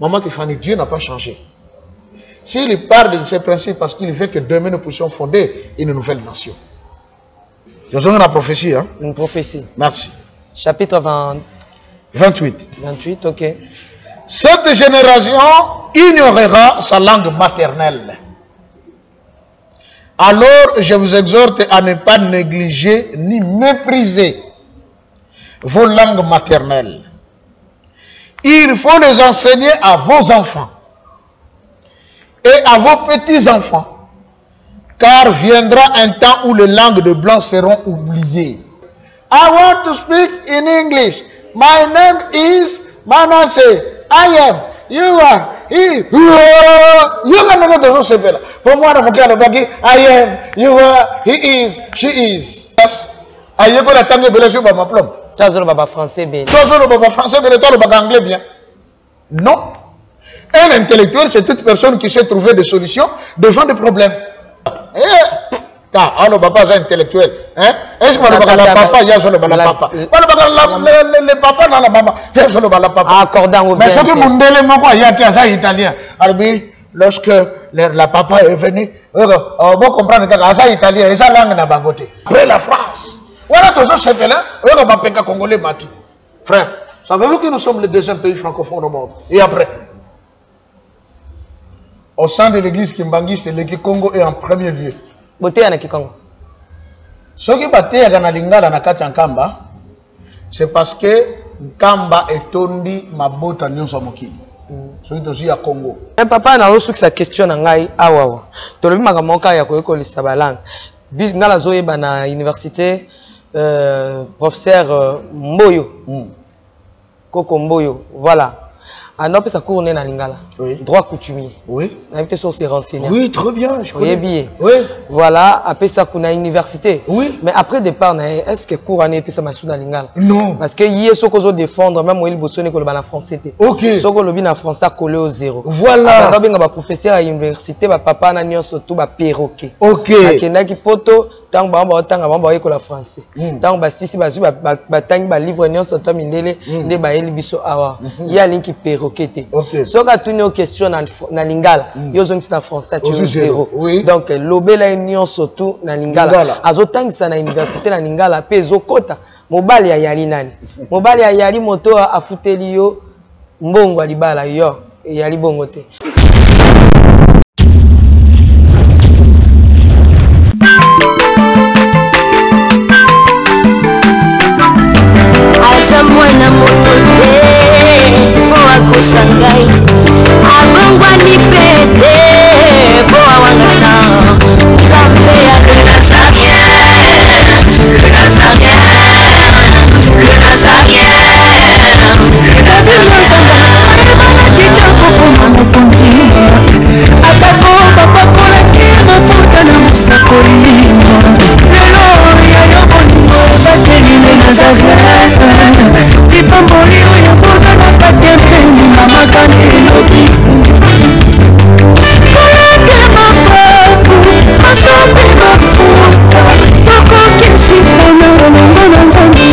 Maman Tiffany, Dieu n'a pas changé. S'il parle de ces principes parce qu'il veut que demain nous puissions fonder une nouvelle nation. Je vous donne la prophétie. Hein? Une prophétie. Merci. Chapitre 28. 28, ok. Cette génération ignorera sa langue maternelle. Alors, je vous exhorte à ne pas négliger ni mépriser vos langues maternelles. Il faut les enseigner à vos enfants et à vos petits-enfants, car viendra un temps où les langues de blanc seront oubliées. I want to speak in English. My name is Manasseh. I am. You are. He. You can never do so. For moi, I'm going to I am. You are. He is. She is. Yes. I am going to tell you about my plum. Tu as le baba français bien. Tu as le baba français bien. Tu as le baba anglais bien. Non. Un intellectuel, c'est toute personne qui sait trouver des solutions devant des problèmes. Alors, papa, c'est intellectuel. Est-ce que le papa, il y a le papa? Le papa, non, la maman, il y a le papa. Accordant au bien. Mais ce que mon délai, il y a ça italien. Alors, lorsque la papa est venu, on va comprendre que ça italien, et sa langue n'a pas voté. Après la France. Voilà, tout ça, c'est fait là. On va pas péter congolais, Mati. Frère, savez-vous que nous sommes le deuxième pays francophone au monde? Et après? Au sein de l'église kimbangiste, le Congo est en premier lieu. Beauté à Kikongo. Ce qui battait à Lingala na kati Nkamba, c'est parce que Nkamba est tondi ma bota nyonso mokili. Ce qui aussi à Congo. Et papa na reçu sa question na ngai awawa. To lobi makamoka ya ko lisa balang. Bis ngala zoye na université professeur Mboyo. Koko Mboyo, voilà. Un homme, ça court na lingala. Oui. Droit coutumier. Oui. On a invité sur ses renseignements. Oui, très bien, je connais. Oui. Oui. Voilà, après ça qu'on a université. Oui. Mais après départ, est-ce que cours année puis ça m'a na lingala? Non. Parce que hier ce qu'on défendre même il bossone que le bana français té. OK. Ce qu'on le bin français collé au zéro. Voilà. Alors ben ba professeur à université ba papa na nyonso tout ba perroquet. OK. Akenda ki poto tant ba la français. Tant ba sisi ba tangi ba livre nyonso to mindele nde ba eli biso awa. Il y a linki perroquet. OK. So ka tuni aux questions na lingala, yo zongi na français tu es zéro. Oui. Donc lobela nyonso tout na lingala. Azotangisa na université na lingala pe zokota mobali ya yali nani. Mobali ya yali moto afuteli yo mbongo alibala yo yali bongo te. Mwana moto te boa kosangai abongwa ni pete boa wangana kambe ya le nazarien abako babakola ki mafuta na musakolima lelo ya yobolingo bateline nazarien lipamboli oyo mpona na patempeni na makandi elobi koleke mababu masombi mafuta tokokisi mpona olongo na nzambe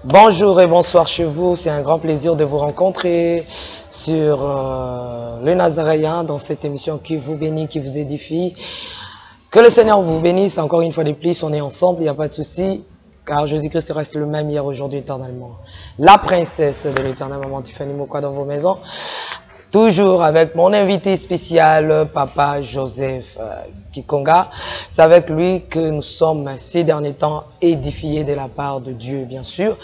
Bonjour et bonsoir chez vous, c'est un grand plaisir de vous rencontrer sur le Nazaréen dans cette émission qui vous bénit, qui vous édifie. Que le Seigneur vous bénisse encore une fois de plus, on est ensemble, il n'y a pas de souci, car Jésus-Christ reste le même hier, aujourd'hui, éternellement. La princesse de l'éternel, maman Tiffany Mokwa dans vos maisons. Toujours avec mon invité spécial, Papa Joseph Kikonga. C'est avec lui que nous sommes ces derniers temps édifiés de la part de Dieu, bien sûr.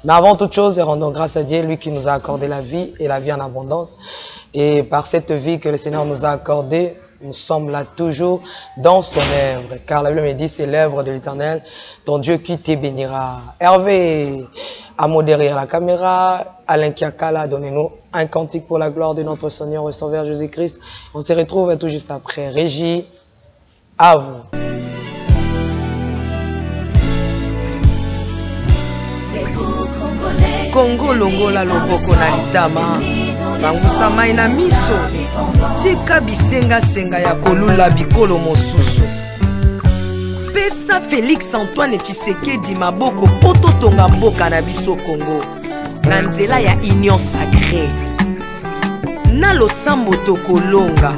Mais avant toute chose, rendons grâce à Dieu, lui qui nous a accordé la vie et la vie en abondance. Et par cette vie que le Seigneur nous a accordée, nous sommes là toujours dans son œuvre. Car la Bible me dit, c'est l'œuvre de l'Éternel, ton Dieu qui te bénira. Hervé a modéré à la caméra. Alain Kiakala, donnez-nous un cantique pour la gloire de notre Seigneur et Sauveur Jésus-Christ. On se retrouve tout juste après. Régie, à vous. Congo longola loboko na litama bangusa mai na miso tika bisenga senga ya kolula bikolo mosusu pesa Félix Antoine Tshisekedi maboko poto tonga mboka na biso Congo Nanzela ya union sacrée. Na losambo tokolonga.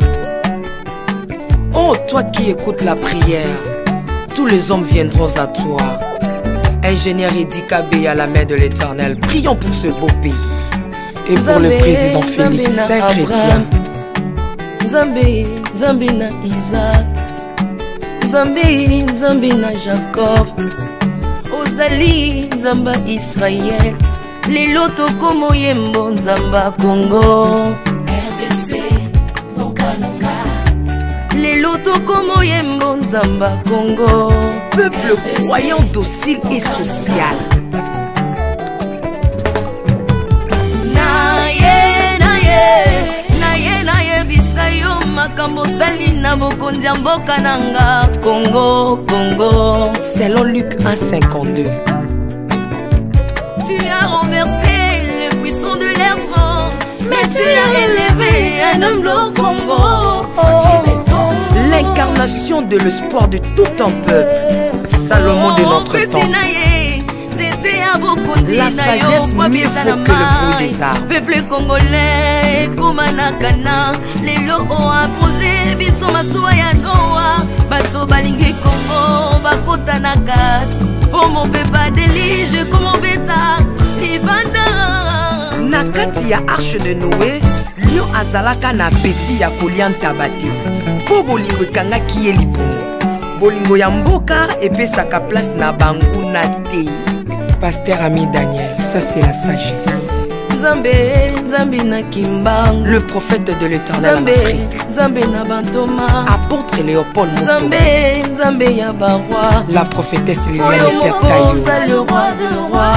Oh, toi qui écoutes la prière, tous les hommes viendront à toi. Ingénieur Eddy Kabé à la main de l'Éternel, prions pour ce beau pays. Et pour le président Félix Saint-Chrétien. Nzambe, Nzambe na Isaac, Nzambe, Nzambe na Jacob, Ozali, Nzamba Israël, Lelo tokomo yembo Nzamba Congo, RDC, Mokananga, Lelo tokomo yembo Nzamba Congo, peuple croyant docile et social. Salina bokondia mboka nanga Congo, Congo. Selon Luc 1,52. Tu as renversé le puissant de l'air trône, mais tu as élevé un homme au Congo. L'incarnation de l'espoir de tout un peuple. Salomon de notre temps. La sagesse mieux faut que le bruit des arbres. Peuple congolais, Komanakana, les lots ont imposé, biso masuaya noa, bato balingi Congo, bakota nakat, pour mon pépa délige, comme mon bêta, libanda. Nakati ya arche de Noé, lion azalaka na peti ya kolianta bati. Po bolingo ekanga ki elipongo. Bolingo ya mboka epesaka place na bangu na te. Pasteur Ami Daniel, ça c'est la sagesse. Nzambe, Nzambe na Kimbang, le prophète de l'Éternel en Afrique. Nzambe na Bantoma, apôtre Léopold Moutouma. Nzambe, Nzambe ya Barwa, la prophétesse Liliane Esther Tayo. Le roi de roi.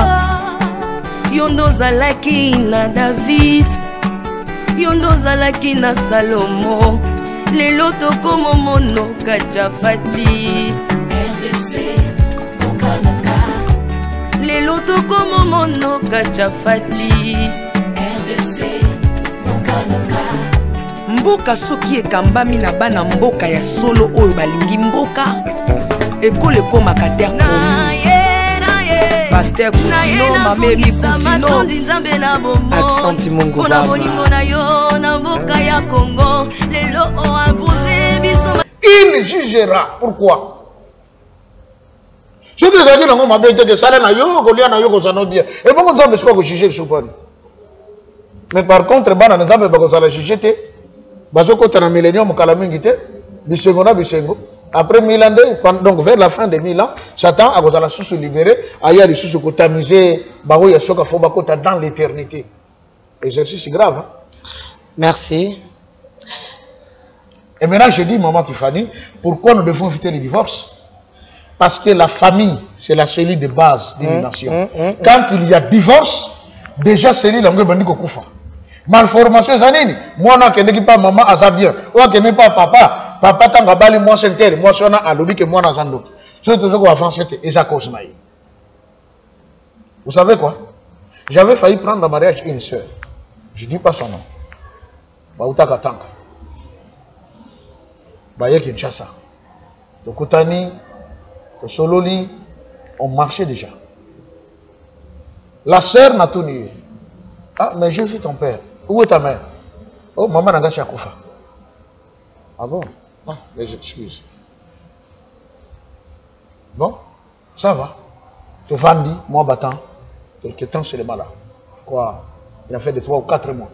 Yondo zalaki na David, Yondo zalaki na Salomo, lelo tokomo mono Kajafati. RDC, Mokananga. Lelo tokomo mono Kajafati. RDC, Mokananga. Mboka soki ekambami na bana mboka ya solo oyo balingi mboka ekole komaka terre promise. Pasteur Koutino, Mamébi Koutino, Accent Mongo Baba. Il jugera. Pourquoi? Je te dis que ma bête de salaire na yo, Golia na yo, Gozano bien. Et bon, on ne peut pas juger le souvent. Mais par contre, bana na nzambe ba kozala juger te. Bazoko tana millénium kalamingi te. Bisengo na bisengo. Après 1000 ans, donc vers la fin de 1000 ans, Satan a besoin de se libérer, ailleurs il se tamiser, baro ya soka fo bakota dans l'éternité. Exercice grave. Hein? Merci. Et maintenant je dis, maman Tiffany, pourquoi nous devons éviter les divorces? Parce que la famille, c'est la cellule de base d'une nation. Quand il y a divorce, déjà cellule langue bandi ko kufa. Malformation zanini, moi na kende pas maman aza bien, ou kende pas papa. Papa tanga bali moi sentere, moi sona alobi que moi na zando. Ce que vous avancer et ça cause naï. Vous savez quoi? J'avais failli prendre en mariage une sœur. Je dis pas son nom. Bautaka tanga. Baye Kinshasa. De Koutani, de Sololi, on marchait déjà. La sœur n'a tout nié. Ah, mais j'ai vu ton père. Où est ta mère? Oh, maman n'a gâché à Koufa. Ah bon? Ah, mes excuses. Bon, ça va. Tu vendis, moi battant. Quelque temps, c'est le malin. Quoi? Il a fait de 3 ou 4 mois.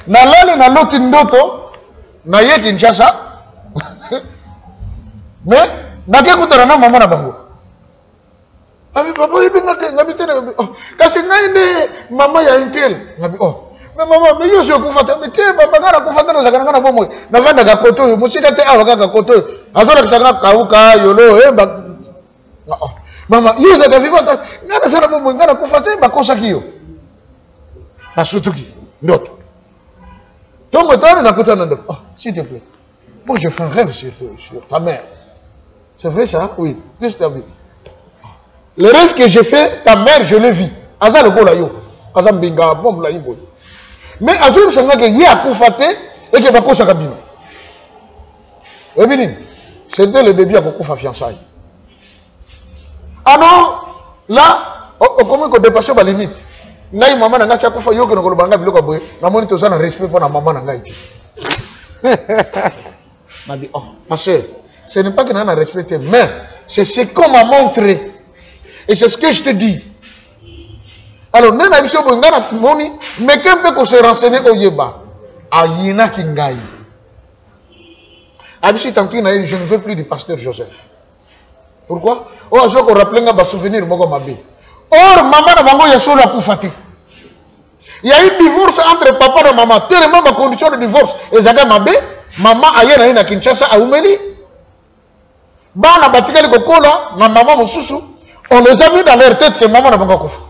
Nalani na loti ndoto, na ye Kinshasa. Mais, na ke kutana na maman na bango. Abi papa, ibi ngate, ngabi tene, oh, kasi ngaine maman ya intel. Ngabi, oh. Mais maman, mais yo suis confortable. Mais qu'est-ce que papa a confortable dans la canne bon na vanda ga koto yo musika te awa ga koto azora kisanga kauka yolo maman yo za ga vivanta ngana sana bon ngana confortable ba kosa kiyo na sutuki ndoto tongo tane na kutana ndo oh s'il te plaît moi je fais un rêve sur ta mère c'est vrai ça oui qu'est-ce que tu as vu le rêve que j'ai fait ta mère je l'ai vu aza le gola yo aza mbinga bom la yibo. Mais à tout le monde qui a koufaté et qui va coucher cabine. C'était le début à koufa fiançailles. Ah non, là, comment qu'on dépasse la limite? Ngai maman nanga cha kufa yo ke ngolo banga biloko boye. Na moni to ça na respect pour na maman nanga iti. M'a dit oh ma soeur, ce n'est pas que n'a respecté mais c'est ce qu'on m'a montré. Et c'est ce que je te dis. Alors nana biso bonga na moni mais qu'un peu qu'on se renseigner au yeba. Ayina kingai. Abishi tanti na je ne veux plus du pasteur Joseph. Pourquoi? Oh, je vais rappeler un souvenir moko mabe. Or maman na bango ya solo akufati. Il y a eu divorce entre papa et maman. Tellement ma condition de divorce ezaka mabe, maman ayena na Kinshasa a umeli. Bana batikali kokola na maman mususu, on les a mis dans leur tête que maman na bango kufa.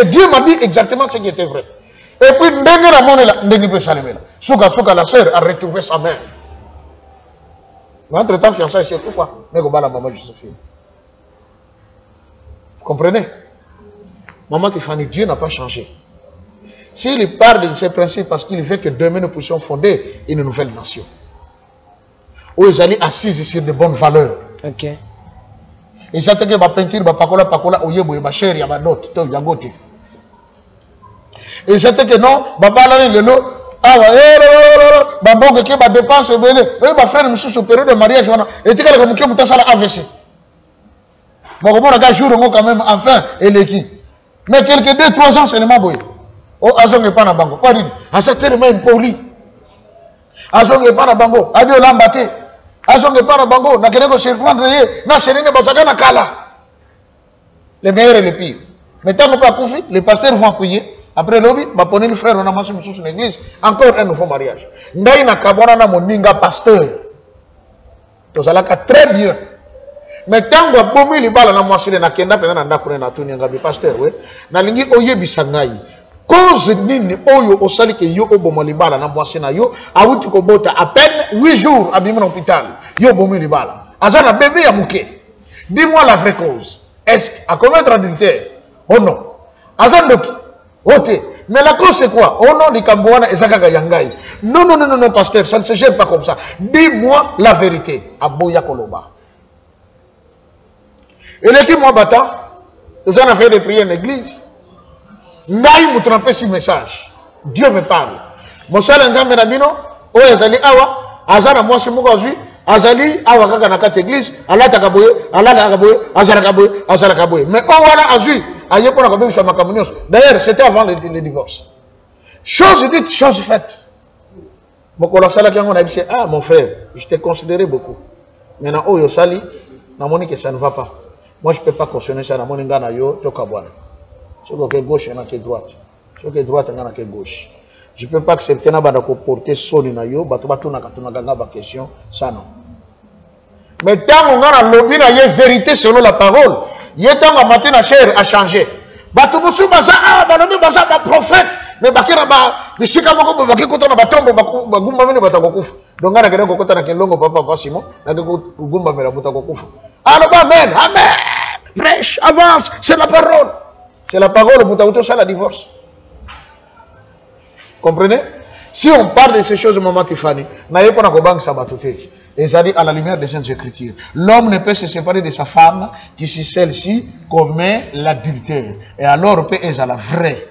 Et Dieu m'a dit exactement ce qui était vrai. Et puis ndenge na monela ndenge pe salemela. Suka la sœur a retrouvé sa mère. Mais entre-temps, fiancé, c'est tout fois. Mais comment la maman Joséphine? Vous comprenez? Maman Tiffany, Dieu n'a pas changé. S'il parle de ces principes parce qu'il veut que demain nous puissions fonder une nouvelle nation. Où ils allaient assises sur de bonnes valeurs. Ok. Et ça, c'est que ma peinture, ma pakola, oyebo, ma chère, ma note, tout, yagote. Et c'est que non, ma balade, le lot, ah ouais, babongo qui va dépenser belé, ma frère me sous période de mariage, et tu as comme qui ça la AVC. Bon, comment on a jour quand même, enfin, et l'équipe. Mais quelques 2-3 ans, c'est le maboy. Oh, azong n'est pas na bango. Quoi dit? Azong tellement impoli. Azong n'est pas na bango. Adio lambate. Azong n'est pas na bango. Na kene ko surprendre ye. Na chérie ne bataka na kala. Les meilleurs et les pires. Mais tant qu'on pas koufi, les pasteurs vont appuyer. Après lobby, va poner le frère, on a marché sur l'église. Encore un nouveau mariage. Ndaï na kabona na moninga pasteur. To zalaka très bien. Mais tant que bomi li bala na mwasile na kenda pena na ndakune na tuni ngabi pasteur we. Na lingi oyebisa ngai. Cause nini oyo osali ke yo obomo li bala na mwasile na yo, awuti ko bota à peine 8 jours abimi na hôpital. Yo bomi li bala. Azana bébé ya muke. Dis-moi la vraie cause. Est-ce à commettre adultère? Oh non. Azana doki. Ok, mais la cause c'est quoi? Oh non, les Cambouana et Zakaga Yangai. Non, non, non, non, non, pasteur, ça ne se gère pas comme ça. Dis-moi la vérité. Aboya Koloba. Et l'équipe moi battant, nous avons fait des prières en église. Naï me tromper sur message. Dieu me parle. Mon seul ensemble Benabino, oh Azali Awa, Azana moi c'est mon gazou, Azali Awa Kaka na kat église, Allah Takaboye, Allah Takaboye, Azara Kaboye, Azara Kaboye. Mais oh voilà Azui. D'ailleurs, c'était avant le divorce. Chose dite, chose faite. Mon ah mon frère, je t'ai considéré beaucoup. Maintenant, oh yo sali, na moni que ça ne va pas. Moi, je ne peux pas cautionner ça. Na moni ngana yo to kabwana. C'est que gauche na que droite. C'est que droite ngana que gauche. Je ne peux pas accepter na bada ko porter soli na yo, bato batuna katuna ganga ba question ça non. Mais tant on a lobby na ye vérité selon la parole. Yetanga matin na cher a changé. Batubusu baza ah balobi baza ba prophète mais bakira ba bishika moko baki kotona batombo bagumba mene batakokufa. Donc ngana kene kokota na kelongo papa Basimo na kugumba mela mutakokufa. Alors amen, amen. Prêche, avance, c'est la parole. C'est la parole mutakoto ça la divorce. Comprenez? Si on parle de ces choses maman Tiffany, na yepo na kobang sabatote. Et ça dit à la lumière des Saintes Écritures. L'homme ne peut se séparer de sa femme que si celle-ci commet l'adultère. Et alors peut être la vraie.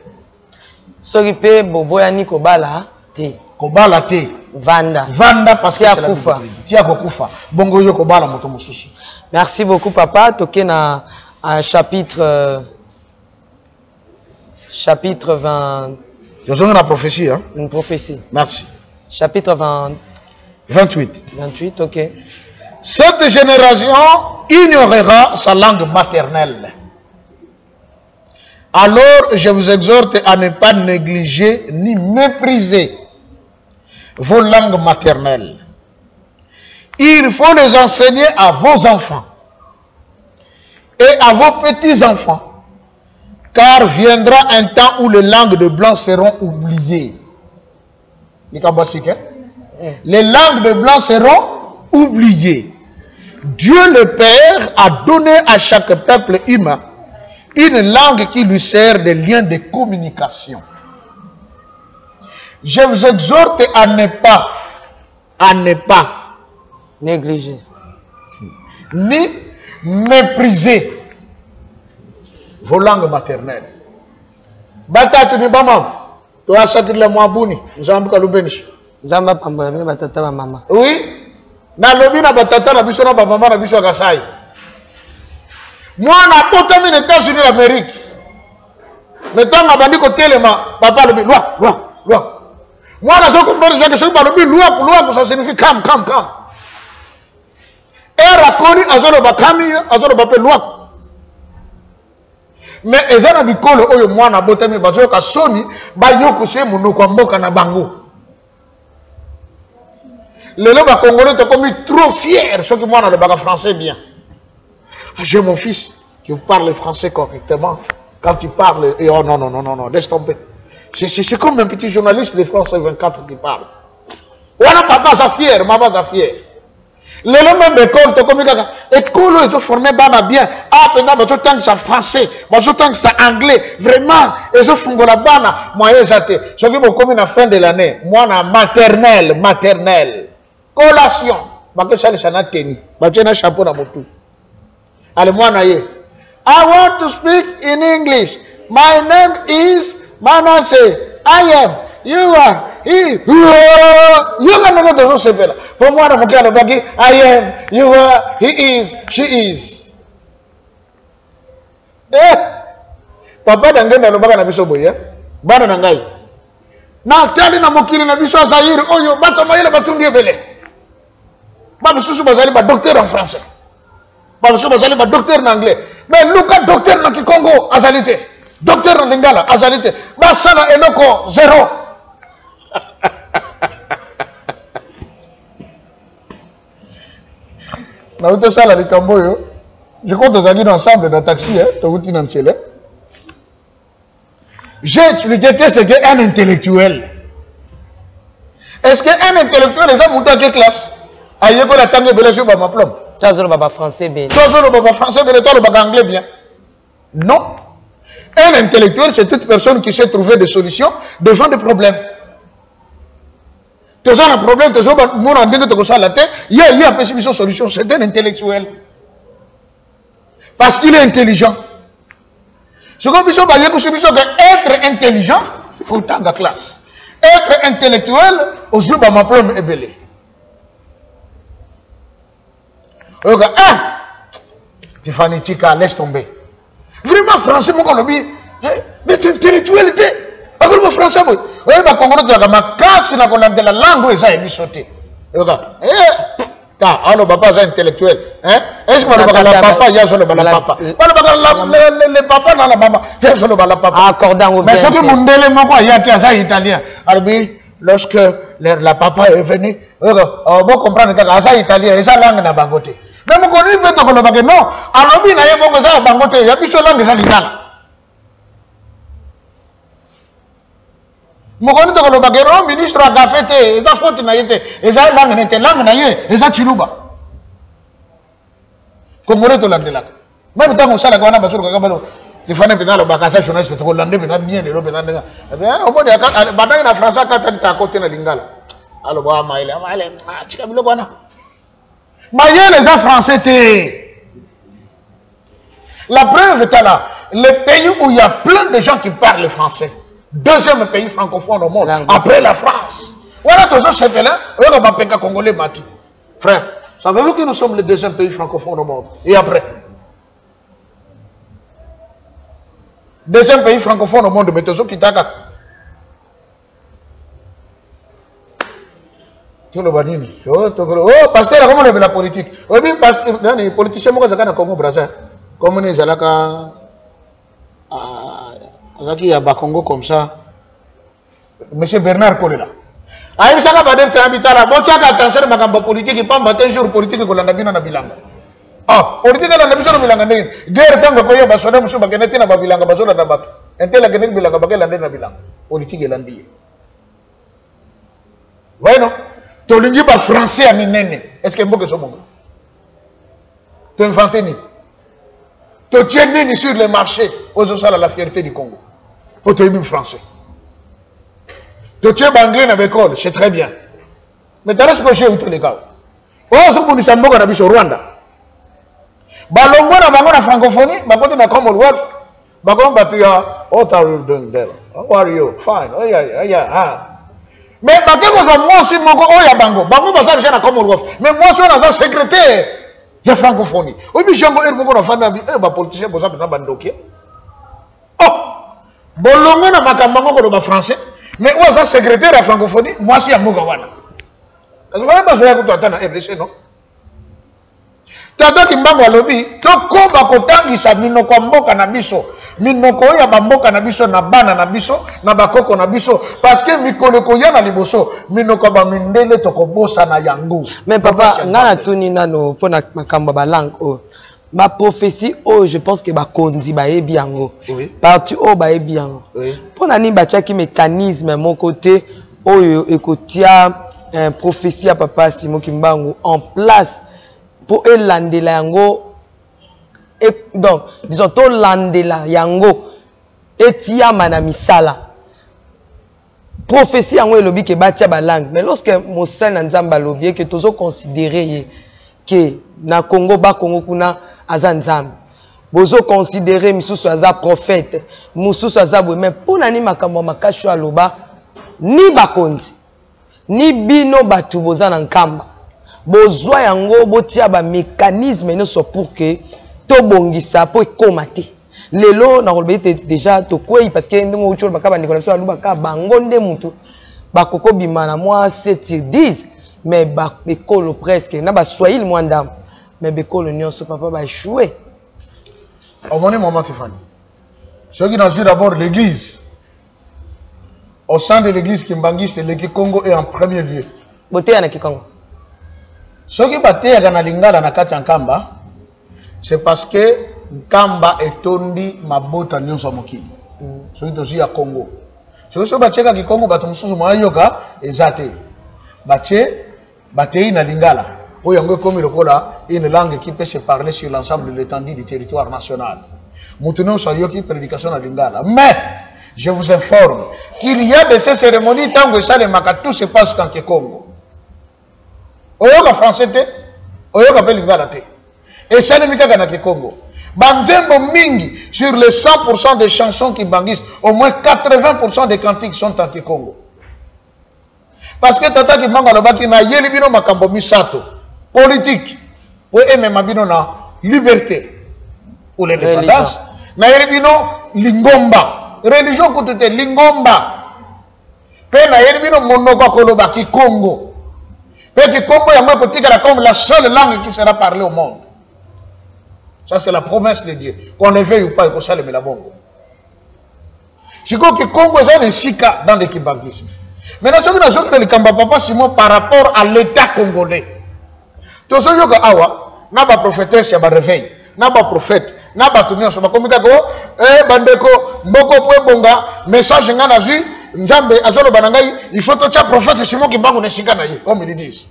Sogipe boboyani kobala te. Kobala te. Vanda. Vanda parce que c'est la kufa. Tia kokufa. Bongo yo kobala moto mususu. Merci beaucoup papa. Toké na un chapitre 20. Je vous donne la prophétie hein. Une prophétie. Merci. Chapitre 28, ok. Cette génération ignorera sa langue maternelle. Alors, je vous exhorte à ne pas négliger ni mépriser vos langues maternelles. Il faut les enseigner à vos enfants et à vos petits-enfants, car viendra un temps où les langues de blanc seront oubliées. Les langues de blanc seront oubliées. Dieu le Père a donné à chaque peuple humain une langue qui lui sert de lien de communication. Je vous exhorte à ne pas négliger ni mépriser vos langues maternelles. Batatu ni bamam. To asakir la mwabuni. Nzambu kalubenishi. Nzamba pambola bine batata ba mama. Oui. Na lobi na batata na biso na ba mama na biso akasai. Mwana potami na États-Unis d'Amérique. Metanga bandiko telema papa lobi loi. Mwana zo comprendre ça que ce lobi loi ça signifie calme. Era koni azolo bakami azolo bape loi. Mais ezana bikolo oyo mwana botami bazo ka soni ba yoko se munoko mboka na bango. Les lobes congolais sont comme trop fiers, ceux qui moi le baga français bien. J'ai mon fils qui parle français correctement. Quand il parle, et oh non, laisse tomber. C'est comme un petit journaliste de France 24 qui parle. Voilà papa ça fier, maman ça fier. Les lobes même école, c'est comme école, ils sont formés bien. Ah, pendant que tant que ça français, tant que ça anglais, vraiment, ils ont fondé la bana. Moi, ils ont été. Ce qui m'a commis à la fin de l'année, moi, na maternelle. Collation. Parce que ça n'a tenu. Parce que ça chapeau dans mon tout. Allez, moi, I want to speak in English. My name is Manasseh. I am. You are. He. You can never do so. For moi, I'm going to I am. You are. He is. She is. Papa d'angena no baka na biso boye. Bana na ngai. Na tali na mokili na biso Zaire oyo bato mayele batundi ebele. Babu susu bazali ba docteur en français. Babu susu bazali ba docteur en anglais. Mais Luka docteur na Kikongo azalite. Docteur en Lingala azalite. Basana enoko zéro. Na uto sala likambo yo. Je compte aux ensemble dans le taxi, hein, j'ai expliqué que c'est un intellectuel. Est-ce qu'un intellectuel est un mouton de classe? Aïe, qu'on attend de belger sur ma plombe. Tu as le baba français bien. Tu as le baba français bien, tu as le baba anglais bien. Non. Un intellectuel, c'est toute personne qui sait trouver des solutions devant des problèmes. Tu as un problème, tu as un problème, il y a une solution, c'est un intellectuel. Parce qu'il est intelligent. Ce qu'on dit, c'est être intelligent, il faut tant de classe. Être intellectuel, aux yeux de ma plume est belé. Tu fanatique, laisse tomber. Vraiment, français, mon colobi, mais intellectualité. Encore mon français, oui. Oui, ma congolais, tu as ma casse, la langue, et ça est sauté. Alors, papa, c'est intellectuel. Est-ce que le papa, il y a le papa? Le papa, dans la maman, il y a le papa. Accordant au bien. Mais ce que mon délai, il y a un italien. Alors, lorsque la papa est venu, vous comprenez que c'est italien, et ça langue n'a pas côté. Mais vous connaissez que non, alors, il y a beaucoup de bangoté, il y a plus de langue, c'est l'italien. Mokoni to ko bagero ministre a gafete eza faute na yete eza langue na ye eza chiluba ko more to landela même tant on sala ko na basuru ka balo tifane penalo bakasa journaliste to ko lande pe na bien de lo pe na nga o moni aka badanga na français ka tani ta côté na lingala alo ba maile chika bilo bana mayele eza français te. La preuve est là, le pays où il y a plein de gens qui parlent français. Deuxième pays francophone au monde, après la France. Voilà tous ces pays-là, on va pas congolais mati. Frère, savez-vous que nous sommes le deuxième pays francophone au monde? Et après? Deuxième pays francophone au monde, mais tous qui t'attaquent. Tout le banini. Oh, pasteur, comment on fait la politique? Oh, bien, pasteur, les politiciens, moi, je suis Congo Brazza. Comme on est à il y a Bakongo comme ça. Monsieur Bernard Kolela. Aïe, ça va être un habitat là. Bon, tu as attention à ma politique, il pas un jour politique que l'on a bien en Bilanga. Ah, politique que l'on a bien en Bilanga. Guerre tant que Koya Basona, Monsieur Baganeti na Bilanga, Basona na Bak. Intel la Genek Bilanga, Bagalande na Bilanga. Politique et l'Andie. Voyez non? Tu as l'Indie par français à Minene. Est-ce qu'il y a un peu de ce monde? Tu as inventé ni? Tu tiens ni sur les marchés aux osals à la fierté du Congo. Tu es français. Tu tiens anglais dans l'école, c'est très bien. Mais tu as ce que j'ai eu tous les cas. Oh, ce que nous sommes au Rwanda. Balongo na bango na francophonie, bakote na Commonwealth. Bakon Batia, what are you doing there? How are you? Fine. Oh yeah. Mais bakeko za moi si moko oya bango. Bango baza déjà na Commonwealth. Mais moi je suis un secrétaire de francophonie. Obi jango er moko na fanda bi ba politicien boza na bandoki. Oh. Bolongo na makambo moko ba français. Mais oza secrétaire de francophonie, moi si yango wana. Parce que ba zoya ko atana RDC non. Tata Kimbango alobi toko bakotangisa minoko mboka na biso. Minoko ya bamboka na biso na bana na biso na bakoko na biso parce que mikoleko ya na liboso minoko ba mindele tokobosa na yango. Mais papa ngana tuni nano pona makamba ba langue o. Ma prophétie oh je pense que ba konzi ba ebi yango. Oui. Parti o ba ebi yango. Oui. Pona ni ba chaki mécanisme mon côté oyo ekotia prophétie à papa Simon Kimbangu en place pour elandela yango. Et donc, disons, to landela yango etia mana misala. Prophétie yango elobi ke batia ba langue. Mais lorsque Mosel na Nzamba lobi que tozo considérer que na Congo ba Congo kuna aza Nzamba. Bozo considérer misusu aza prophète, misusu aza bo mais pona ni makambo makasho aloba ni bakonzi ni bino batu boza na nkamba. Bozwa yango botia ba mécanisme no so pour que to bongisa po ekomate lelo na kolbete déjà to kwei parce que ndimo ucholo bakaba ndikola so aluba ka bangonde mutu bakoko bimana moi 7/10 mais ba bekolo presque na ba swahili mwandam mais bekolo nyonso papa ba échouer au moment Stéphane ceux qui n'ont d'abord l'église au sein de l'église kimbangiste le Congo est en premier lieu boté na Kikongo ceux qui baté ya na lingala na kati nkamba. C'est parce que Nkamba est tondi mabota nyonso mokili. Soki tozi ya Congo. Soki so bacheka ki Congo bato mususu mwa yoka ezate. Batei na lingala. Oyo yango komi lokola une langue qui peut se parler sur l'ensemble de l'étendue du territoire national. Mutuno so yoki prédication na lingala. Mais je vous informe qu'il y a de ces cérémonies tango sale maka tout se passe quand Congo. Oyo ka français te, oyo ka pe lingala te. Et ça n'est pas qu'à Congo. Banzembo mingi, sur les 100% des chansons qui banguissent, au moins 80% des cantiques sont en Congo. Parce que tata qui manga loba ki na yeli bino makambo misato, politique, ou même mabino na liberté, ou l'indépendance, na yeli bino lingomba, religion kutete lingomba, pe na yeli bino monoko koloba ki Congo. Pe ki Congo ya mwa kotika comme la seule langue qui sera parlée au monde. Ça, c'est la promesse de Dieu. Qu'on le veuille ou pas, il faut ça le melabongo. Je crois que le Congo est un sika dans le kimbangisme. Maintenant, ce que nous avons papa Simon par rapport à l'État congolais. Tout ce que awa, n'a pas prophétesse, il y a un réveil. N'a pas prophète, n'a pas tout le monde. Comme bandeko, mboko kwe bonga, message ngana zui, njambe, azolo banangai, il faut que tu aies prophète Simon Kimbangu ne sika na ye, comme ils disent.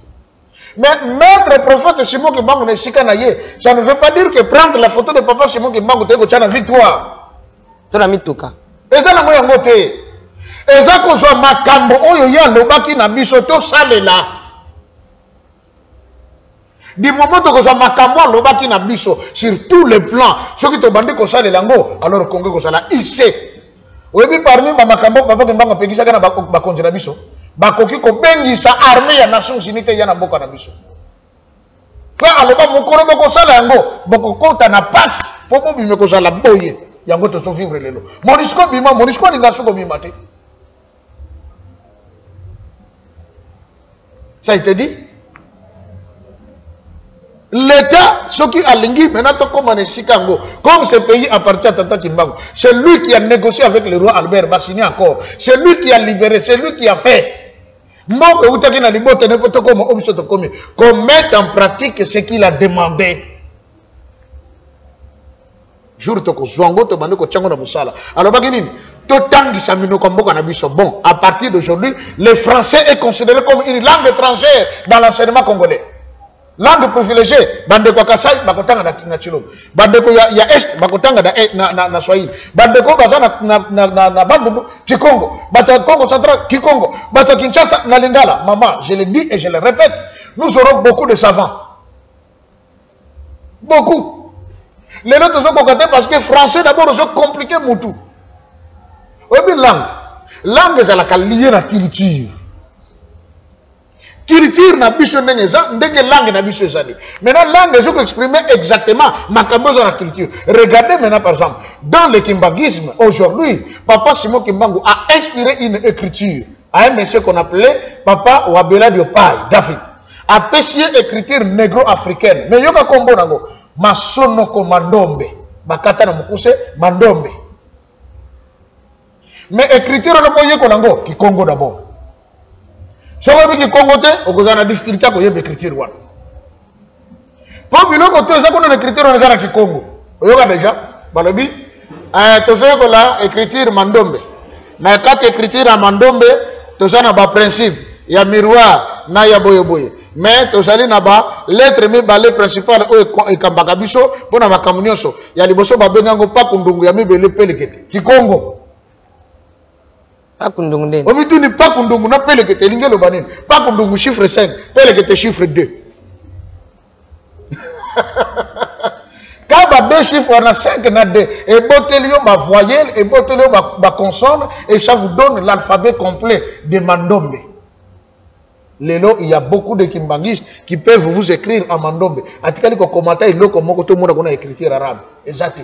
Mais maître prophète Simon Kimbangu ne sika na ye, ça ne veut pas dire que prendre la photo de papa Simon Kimbangu te ko tchana victoire. Tona mituka. Eza na moya ngote. Eza ko zo makambo oyo ya lobaki na biso to salela. Du moment que zo makambo lobaki na biso sur tous les plans, ceux qui te bandé ko salela ngo, alors Congo ko sala ici. Oyebi parmi ba makambo papa Kimbangu pekisa kana ba konjela biso. Bakoki ko bengisa armée ya Nations Unies ya na mboka na biso. Kwa aloba mukoro boko sala yango, boko kota na passe, popo bime ko sala boye, yango to so vivre lelo. Monisco bima, Monisco linga soko bima te. Ça a été dit? L'État, ce qui a lingi, maintenant, comme ce pays appartient à Tata Kimbangu, c'est lui qui a négocié avec le roi Albert, va signer encore. C'est lui qui a libéré, c'est lui qui a fait. Qu'on mette en pratique ce qu'il a demandé. Bon, à partir d'aujourd'hui, le français est considéré comme une langue étrangère dans l'enseignement congolais. Langue privilégiée, bandeko Kasai, bakotanga na Chilombo. Bandeko ya Est, bakotanga na Swahili. Bandeko baza na Bandundu, Kikongo. Bata Congo Central, Kikongo. Bata Kinshasa, na Lingala. Maman, je le dis et je le répète, nous aurons beaucoup de savants. Beaucoup. Les autres sont compliqués parce que français d'abord ils sont compliqués tout. Oui, mais langue c'est la liée à la culture. Culture n'a pas de langue n'a pas. Maintenant langue ils ont exprimé exactement ma dans la culture. Regardez maintenant par exemple dans le kimbangisme aujourd'hui, Papa Simon Kimbangu a inspiré une écriture à un monsieur qu'on appelait Papa Wabela Diopai, David. A pécié écriture négro-africaine. Mais yoka kombo nango masonoko mandombe. Bakata na mukuse mandombe. Mais écriture na moye ko nango ki Congo d'abord. So wabi ki Congo te okozana difficulté ko yebe écriture wana. Po biloko to za ko na écriture na zara ki Congo. Oyoka déjà balobi to so ko la écriture mandombe. Na kati écriture à mandombe to za na ba principe ya miroir na ya boye boye. Mais tozali na ba lettre mibale principale o ekambaka biso pona makambo nyonso ya liboso babengango pakundungu ya mibele pelekete kikongo pakundungu ndeni omituni pakundungu na pelekete lingelo banini pakundungu chiffre 5 pelekete chiffre 2 Quand deux chiffres on a 5 na 2 et botelio ba voyelle et botelio ba consonne et ça vous donne l'alphabet complet de mandombe. Lelo, il y a beaucoup de kimbangistes qui peuvent vous écrire en mandombe. Atikali ko commentaire il ko moko to mona kona écriture arabe. Exact.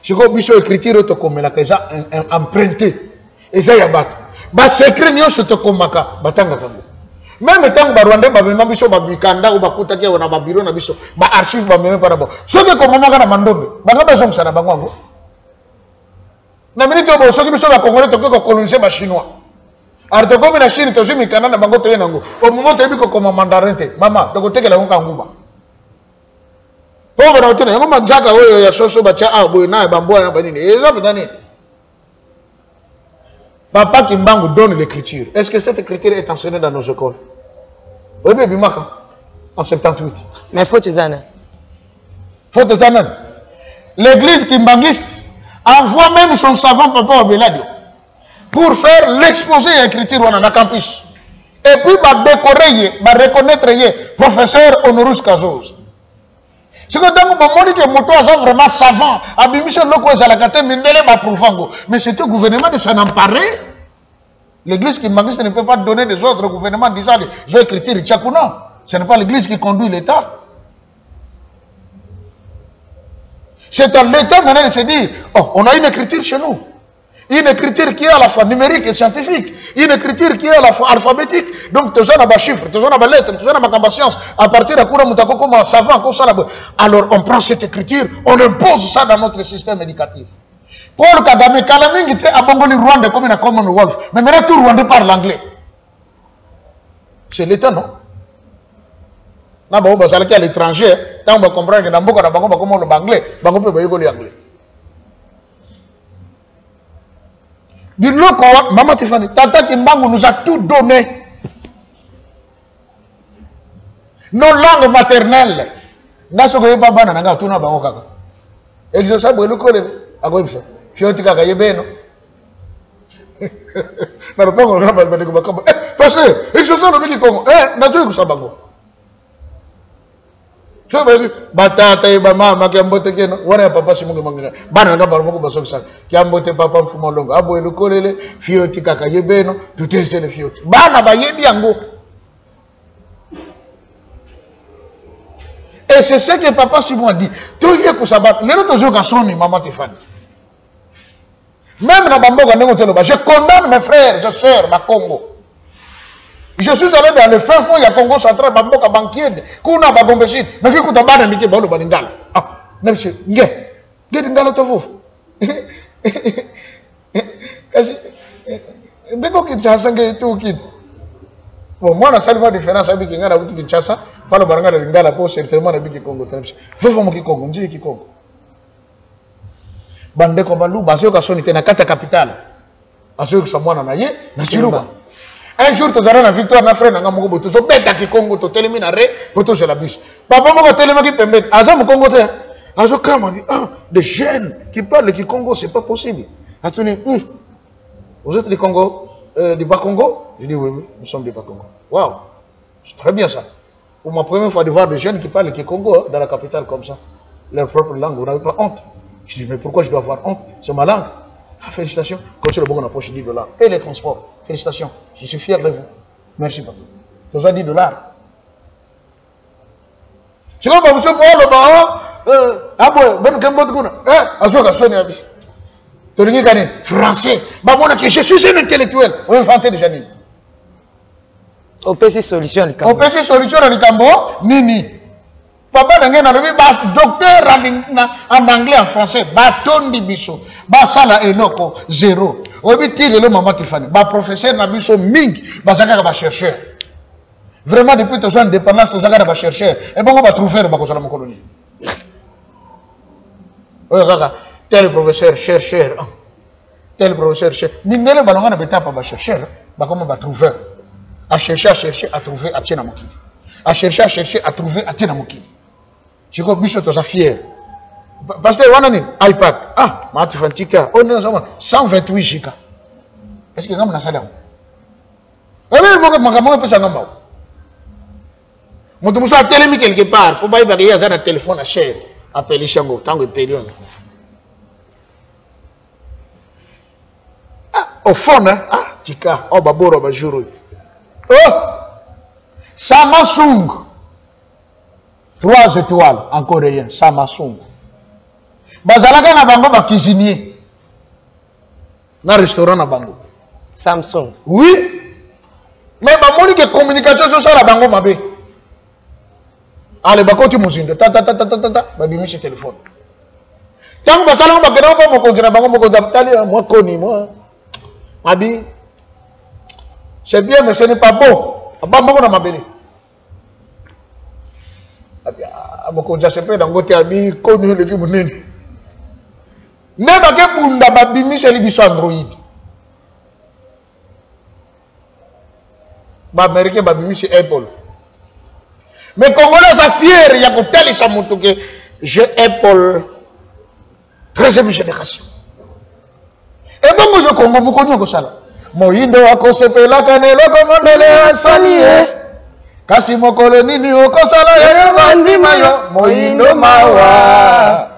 Si ko biso écriture to komela ka za emprunté. Eza ya bato. Ba s'écrit nyonso to komaka batanga kango. Même tant ba Rwanda ba bema biso ba bikanda ou ba kutaki ona ba biro na biso ba archive ba meme para bo. Soki ko momaka na mandombe. Banga ba zomsa na bango. Na minute bo soki biso ba Congolais to ko coloniser ba chinois. Alors, tu comme la Chine, tu as mis Canada, tu as mis au moment où tu as mis comme mandarin, maman, tu as mis la Nguba. Pauvre, tu as mis la Jaka, il y a Soso, Bacha, Boina, Bamboa, Banini. Et ça, Papa Kimbangu donne l'écriture. Est-ce que cette écriture est enseignée dans nos écoles? Oui, mais Bimaka, en 78. Mais faut que tu aies. Faut que tu aies. L'église kimbanguiste envoie même son savant Papa Obeladio pour faire l'exposé à l'écriture dans le campus. Et puis, va décorer, va reconnaître professeur Honorus Kazos. C'est que dans le monde que moto est vraiment savant, abimisha loko ezalakate mindele ba profango. Mais c'est au gouvernement de s'en emparer. L'église qui magiste ne peut pas donner des ordres au gouvernement disant les écritures tchakuna. Ce n'est pas l'église qui conduit l'État. C'est à l'État maintenant de se dire, oh, on a une écriture chez nous. Une écriture qui est à la fois numérique et scientifique. Une écriture qui est à la fois alphabétique. Donc, tu as des chiffres, tu as des lettres, tu as des sciences. À partir de Koura Moutako, comme un savant, comme ça. Alors, on prend cette écriture, on impose ça dans notre système éducatif. Paul Kagame, Kalaming était à Bangoli Rwanda comme une Commonwealth. Mais maintenant, tout Rwanda parle anglais. C'est l'État, non? Na ba oba salaki à l'étranger, tant on va comprendre que Namboka na bango ba comment le anglais, bango peut ba yegoli anglais. Biloko Maman Tiffany, Tata Kimbangu nous a tout donné. Nos langues maternelles. Naso ko yeba bana nanga tuna bango kaka. Exosa bwelu ko le agoibso. Fioti kaka yebeno. Na ropongo na ba de ko bakaba. Parce que exosa no biki Congo. Na tu ko sabango. So batata e mama kiambote keno wana papa simunge mangina bana nga baro moko baso bisa kiambote papa mfumo longo abo elukolele fioti kaka yebeno tutese le fioti bana bayebi yango. Et c'est ce que papa Simon a dit. Tu y es pour sabat les autres jours soni Maman Tiffany. Même na bamboka ndenge teloba je condamne mes frères et sœurs ma Congo. Je suis allé dans le fin fond, il y a Congo central, Bamboka banquier, Kuna Bagombeshit, mais qui coûte un bar de Miki Balo Baningal. Ah, monsieur, yeah, get in Galotovo. Beko Kinshasa, tout kid. Bon, moi, la seule différence avec Kinga, avec Kinshasa, pas le baranga de Lingala, pour certainement la Biki Congo. Je veux que Congo, je dis Congo. Bande Kobalou, Basio Kasson était dans la capitale. Asio que Samoa Nanaye, Nachiruba. Un jour, tu auras une victoire, ma frère, tu as dit, tu as dit, Congo, tu as dit, tu as dit, tu as dit, papa, tu as dit, tu as dit, Congo, tu as dit, des jeunes qui parlent du Congo, ce n'est pas possible. Tu as dit, vous êtes du Congo, du Bas-Congo? Je dis, oui, nous sommes du Bas-Congo. Waouh, c'est très bien ça. Pour ma première fois de voir des jeunes qui parlent du Congo dans la capitale comme ça. leur propre langue, vous n'avez pas honte. Je dis, mais pourquoi je dois avoir honte? C'est ma langue. Ah, félicitations. Continuez le bon, on a poche $10. Et les transports. Félicitations. Je suis fier de vous. Merci, papa. Vous avez $10. C'est comme monsieur Paul, le baron. Ah, bon, ben, qu'un bon coup. Azoka, Sonia, Tolini Ganin, français. Bah, moi, je suis un intellectuel. On va inventer déjà. Au PC Solution, au PC Solution, le Cambo, Nini. Papa n'a rien à docteur en anglais, en français, bâton de biso, basala eloko, zéro. Obi le maman Tiffany, professeur Nabiso Ming, basaka ba chercheur. Vraiment, depuis que tu as indépendance, tu as chercheur. Et bon, on va trouver le bac mon colonie. Tel professeur, chercheur. Tel professeur, chercheur. Ningele balonga na beta pa chercheur, ba comment va trouver. À chercher, à trouver, à tirer Namoki. À chercher, à trouver, à tirer Namoki. Je crois que Bichot est fier. Parce que on a un iPad. Ah, Martin Fantika, on a 128 gigas. Est-ce que vous avez un salaire? Eh bien, je vais faire ça. Je vais faire téléphone quelque part. Pour que y ait un téléphone à cher. Appelez Chango, tant que période. Ah, au fond, hein? Ah, Tika, oh, Baboro, Bajuru. Oh! Samsung. 3 étoiles en coréen, Samsung. Bazalaka na bango ba cuisinier. Na restaurant na bango. Samsung. Oui. Mais ba moni que communication sur la bango mabe. Allez ba koti muzindo ta ba bimisi téléphone. Tant ba talon ba kena ba mo konzira bango mo konzira tali moi koni moi. Abi. C'est bien mais ce n'est pas bon. Ba mo na mabele. Abokonja sepe na ngote abi koni le ki munene. Ne ba ke bunda ba bimisi li biso Android. Ba américain ba bimisi Apple. Mais Congolais sont fiers, il y a pour tel que j'ai Apple 13e génération. Et bon, je Congo, vous connaissez ça. Moindo akosepela kanelo komondele asanie. Kasi mokolo nini okosala ya bandi mayo. Moindo mawa.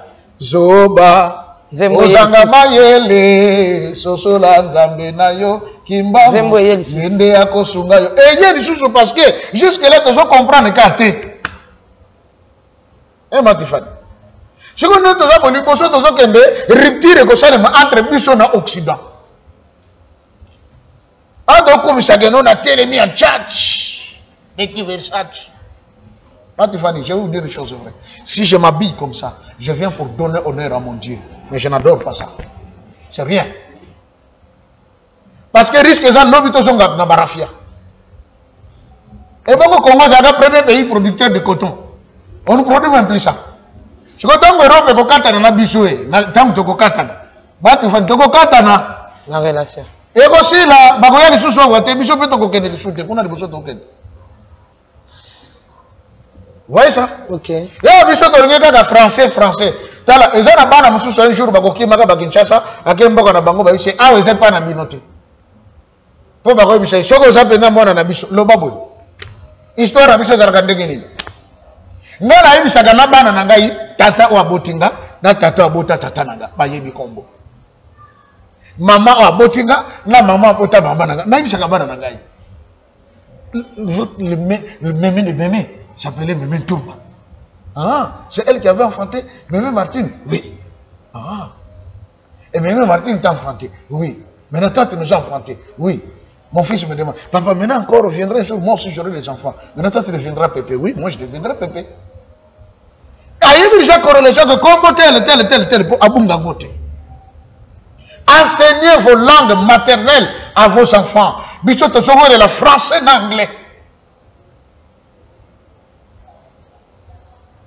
Zoba. Ozanga mayele. Sosola nzambe na yo. Kimba. Yende akosunga yo. Et il y a des choses parce que jusque là tu comprendre qu'até. Eh Matifani. Ce qu'on a déjà pour lui poser tout ça kende rupture écossainement entre biso na Occident. Ando comme ça que non a télémi en tchatch. Petit Versace. Matifani, je vais vous dire une chose vraie. Si je m'habille comme ça, je viens pour donner honneur à mon Dieu. Mais je n'adore pas ça. C'est rien. Parce que risque ça n'obito son na barafia. Et bon au Congo, c'est le premier pays producteur de coton. On ne produit même plus ça. Je crois que l'Europe est katana na bisoué, na tant que katana. Batu fan toko katana la relation. Et aussi là, bakoya li susu wa te biso pe toko kende li susu kuna li biso toko kende. Vous voyez ça? OK. Et biso to ngeka ka français. Tala ezana bana mususu un jour bakoki maka bakinchasa, akemba na bango ba ise awe ze pa na binote. Po bakoyi biso soko za pena mwana na biso lo baboy. Histoire biso za kandenge nini? Ngana hivi sagana bana na ngai tata wa botinga na tata wa bota tata nanga bayebi kombo. Mama wa botinga na mama wa bota mama nanga. Na hivi sagana bana na ngai. Le mémé s'appelait Mémé Toumba. Ah, c'est elle qui avait enfanté Mémé Martine. Oui. Ah. Et Mémé Martine t'a enfanté. Oui. Maintenant toi tu nous as enfanté. Oui. Mon fils me demande, papa, maintenant encore reviendrai un jour, moi aussi j'aurai les enfants. Maintenant toi tu deviendras pépé. Oui, moi je deviendrai pépé. Il y a déjà corrélation de combo tel pour abunga gote. Enseignez vos langues maternelles à vos enfants. Bichot te sauver de la français et l'anglais.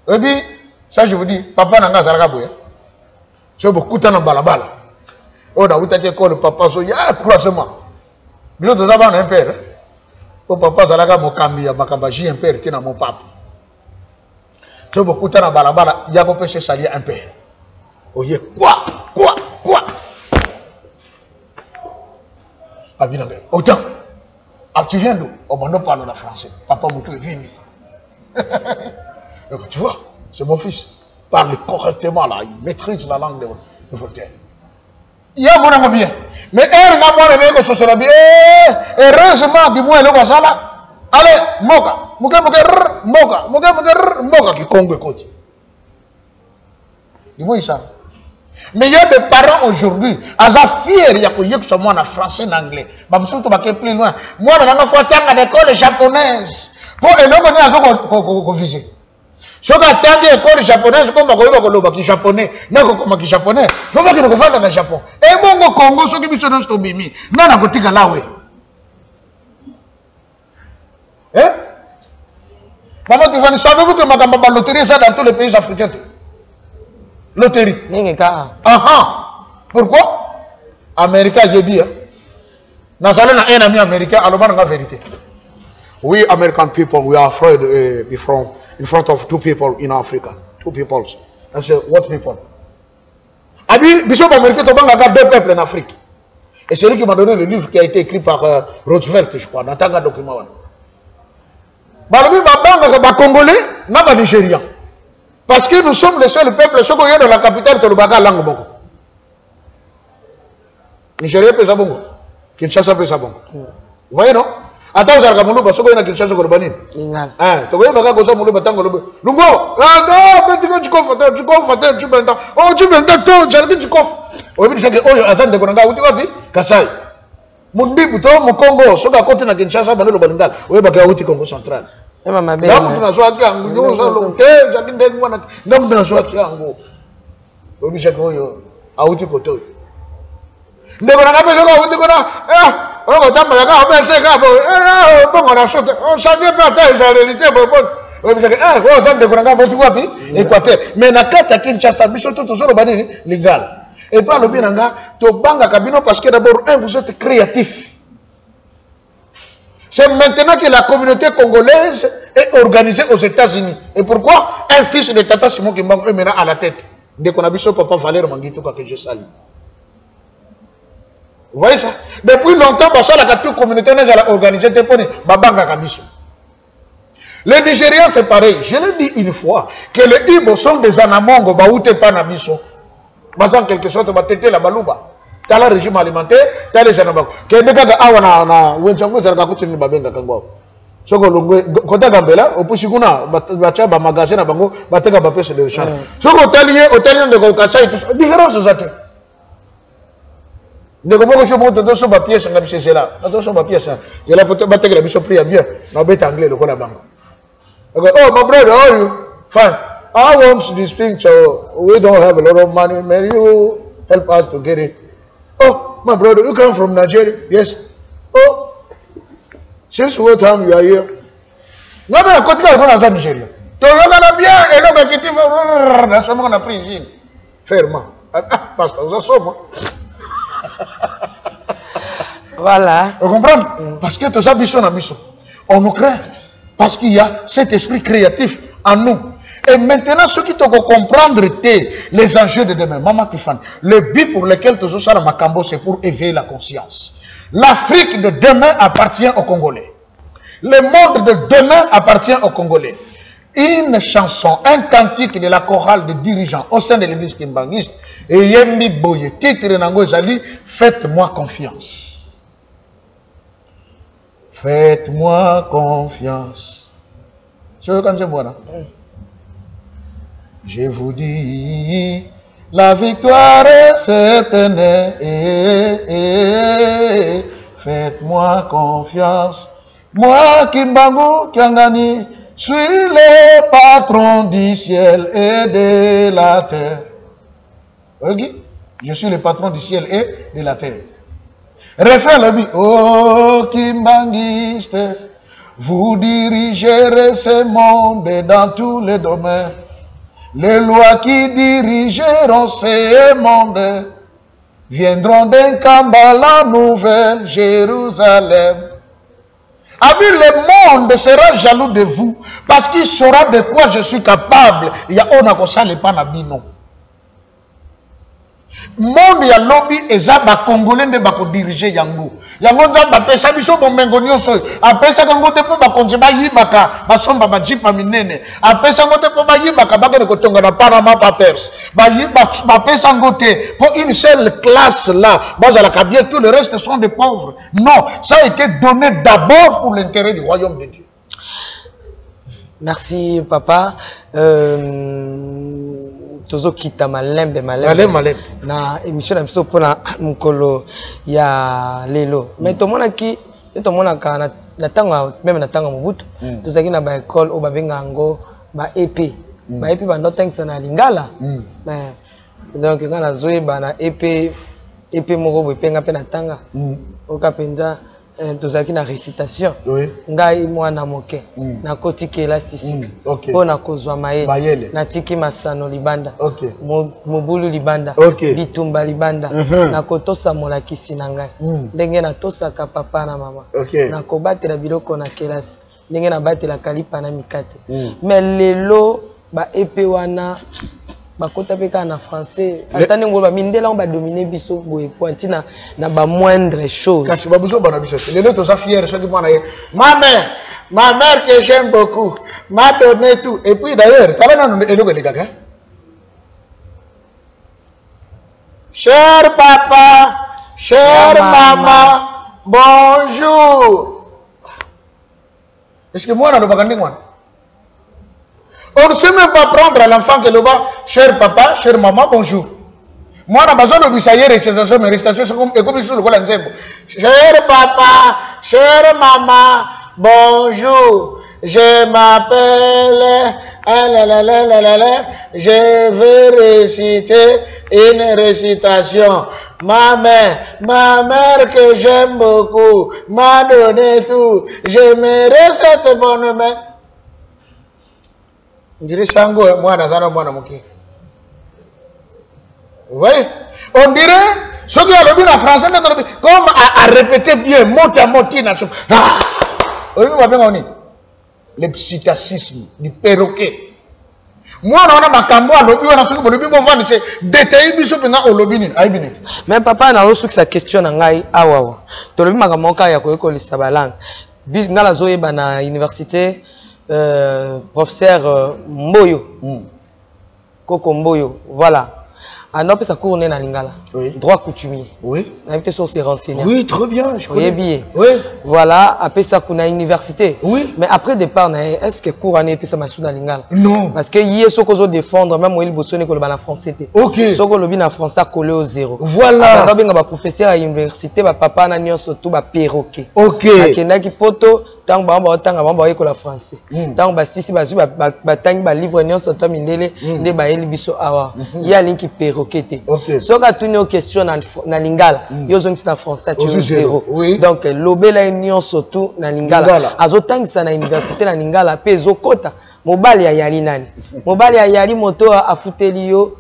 Et puis, ça je vous dis, papa n'a pas zaragaboué. C'est beaucoup de temps en balabala. On a vu école, papa, il y a un croisement. Bichot te sauver un père. Au papa zaraga mokambi ya bakabaji un père qui n'a mon papa. C'est beaucoup de temps en balabala, il y a un péché salier un père. Oh yeah, quoi? Autant. Ah, tu viens d'où? Oh, bon, on parle le français. Papa Moutou est venu. Tu vois, c'est mon fils. parle correctement là, il maîtrise la langue de Voltaire. Il y a mon bien. Mais elle n'a pas aimé que ce soit bien. Heureusement, du moins, elle est là. Allez, moka, moka, qui congue côté. Du moins, ça. Mais il y a des parents aujourd'hui, à sa fière, il y a que ce soit en français, en anglais. Mais surtout, plus loin. Moi, je vais faire à l'école japonaise. Pour que nous viser. Si on attend l'école japonaise, comme on japonais, non comme japonais, non comme on va dans le Japon. Et bon, au Congo, ceux qui sont dans ce bimi, non, on a côté là, oui. Hein? Maman, savez-vous que ma loterie, ça dans tous les pays africains? Loterie. Pourquoi? Américain, j'ai dit. Nous allons un ami américain, alors on a la vérité. We American people, we are afraid in front of two people in Africa. Two peoples. I say, what people? Abi, Bishop américain, tu as deux peuples en Afrique. Et c'est lui qui m'a donné le livre qui a été écrit par Roosevelt, je crois, dans un document. Balobi, les Congolais, les Nigériens. Parce que nous sommes les seuls peuples, ceux qui sont dans la capitale de Lubaga, langue bongo. Nigeria peut ça bongo. Kinshasa peut ça bongo. Vous voyez, non? Attends, vous avez dit que vous avez Kinshasa pour le banin. Ah, tu vois, vous avez dit que vous avez dit que Lungo, ah, tu coffres, tu bends. Oh, tu bends, tu coffres. Vous avez dit que vous avez dit que vous avez dit Kasai. Mundi, vous avez dit que Congo, ceux qui ont côté de Kinshasa, vous avez dit que vous avez dit Congo central. Là, vous avez dit que vous avez dit que vous avez dit que vous avez dit que ndeko na kapesa ko uti kona on tamba la ka pesa ka bo bongo na sote on savait pas ta réalité bon on dit que on tamba ndeko na ka bo wapi Équateur mais na kata Kinshasa biso to zoro banini lingala et pas le bien nga to banga kabino parce que d'abord vous êtes créatif. C'est maintenant que la communauté congolaise est organisée aux États-Unis. Et pourquoi un fils de Tata Simon Kimbangu est maintenant à la tête? Ndeko na biso papa Valère Mangito que je salue. Vous voyez ça? Depuis longtemps, la communauté a organisé des points. Les Nigériens, c'est pareil. Je l'ai dit une fois, que les Ibo sont des Anamongo, Baoute Panabiso. En quelque sorte, on va têter la balouba. Tu as le régime alimentaire, tu as les Anamongo. Tu as les Anamongo. Soko longwe kota gambela opushikuna bacha ba magazine bango bateka ba pese de rechange. Soko hôtelier de ko kacha et différence zate. Ne comment je monte dans son papier sur la pièce là. Dans son papier ça. Je la peut battre la biso prier bien. Na bête anglais le la banque. Oh my brother, how are you? Fine. I want this thing so we don't have a lot of money. May you help us to get it? Oh, my brother, you come from Nigeria? Yes. Oh. Since what time you are here? Non, mais la côté là, on a Nigeria. Tu regardes bien et là, tu vas dans ce moment, on a pris ici. Fermement. Parce que vous avez sauvé. Voilà. Vous comprenez? Parce que tout ça, on nous craint. Parce qu'il y a cet esprit créatif en nous. Et maintenant, ceux qui te comprendre les enjeux de demain. Maman Tiffany, le but pour lequel tu as Makambo, c'est pour éveiller la conscience. L'Afrique de demain appartient aux Congolais. Le monde de demain appartient aux Congolais. Une chanson, un cantique de la chorale des dirigeants au sein de l'église kimbanguiste, et Yembi Boye, titre Nango Zali, faites-moi confiance. Faites-moi confiance. Je vous dis, la victoire est certaine. Faites-moi confiance. Moi, Kimbangu Kiangani, suis le patron du ciel et de la terre. Ok? Je suis le patron du ciel et de la terre. Refais le but. Oh, Kimbanguiste, vous dirigerez ce monde dans tous les domaines. Les lois qui dirigeront ce monde viendront d'un Kambala, nouvelle Jérusalem. Abi, le monde sera jaloux de vous parce qu'il saura de quoi je suis capable. Il y a on a ça les panabino. monde ya lobby eza ba congolais nde bako diriger yango nzamba pesa biso bomengo nyonso apesa kango te po bakonje bayibaka basomba bajipa minene apesa ngo te po bayibaka bakene kotonga na Panama Papers bapesa ngo te pour une seule classe là bazalaka bien, tout le reste sont des pauvres. Non, ça a été donné d'abord pour l'intérêt du royaume de Dieu. Merci papa. Tozo kita malembe na émission na biso pona mukolo ya lelo. Mais to mona ki to mona ka na tanga même na tanga mobutu tozaki na ba école o ba benga ngo ba EP. Ba EP ba ndotangisa na lingala. Mais donc ngana zoe ba na EP moko bo penga pe na tanga. O ka penza tozaki na récitation. Ngai mwana moke na kotikela sisika pona kozwa mayele na tiki masano libanda mobulu libanda bitumba libanda na kotosa molakisi na ngai ndenge na tosaka papa na mama na kobatela biloko na kelasi ndenge na batela kalipa na mikate mais lelo ba epe wana bakota peka na français atane ngolo ba mindela on ba dominer biso boye pointina na ba moindre chose kasi babuzo bana biso lelo to sa fier so di mwana ye ma mère que j'aime beaucoup m'a donné tout et puis d'ailleurs ça va dans eloko les gars cher papa cher maman bonjour est-ce que moi na bakandi mwana. On ne sait même pas prendre à l'enfant que le bas, cher papa, cher maman, bonjour. Moi, on a besoin de bisayer récitation, mais récitation, c'est comme sur le col en cher papa, cher maman, bonjour. Je m'appelle, je veux réciter une récitation. Ma mère que j'aime beaucoup, m'a donné tout. J'aimerais cette bonne mère. On dirait sango mwana zana mwana moki. Oui, on dirait ce qui a le bien en français comme à répéter bien mot à mot le psittacisme du perroquet. Moi on a ma cambo à lobby on a ce que le lobby bon vendre c'est détailler biso pendant au lobby ni aibini. Mais papa na reçu sa question ngai awawa. To lobby makamoka ya ko ekolisa balang. Bis ngala zoye bana université professeur Mboyo, Koko Mboyo, voilà. Un homme ça court na lingala. Droit coutumier. Oui. On a été sur ses renseignements. Oui, très bien. Je connais bien. Oui. Voilà. Après ça qu'on a université. Oui. Mais après départ, est-ce que cours année puis ça m'a sous na lingala? Non. Parce que hier ce qu'on défendre même moi il bossonne que le bal français. Ok. Ce qu'on le bien en français collé au zéro. Voilà. Alors bien ba professeur à université ba papa na nyon surtout ba perroquet. Ok. Akenda ki poto tant ba école français. Tant ba sisi ba tangi ba livre nyon surtout mindele nde ba eli biso awa. Ya linki perroquet. Okay. So ka tuni question na lingala yo zongi na français tu zéro. Oui. Donc lobela union surtout na lingala azotangisa na université na lingala pe zokota mobali ya yali nani mobali ya yali moto afuteli yo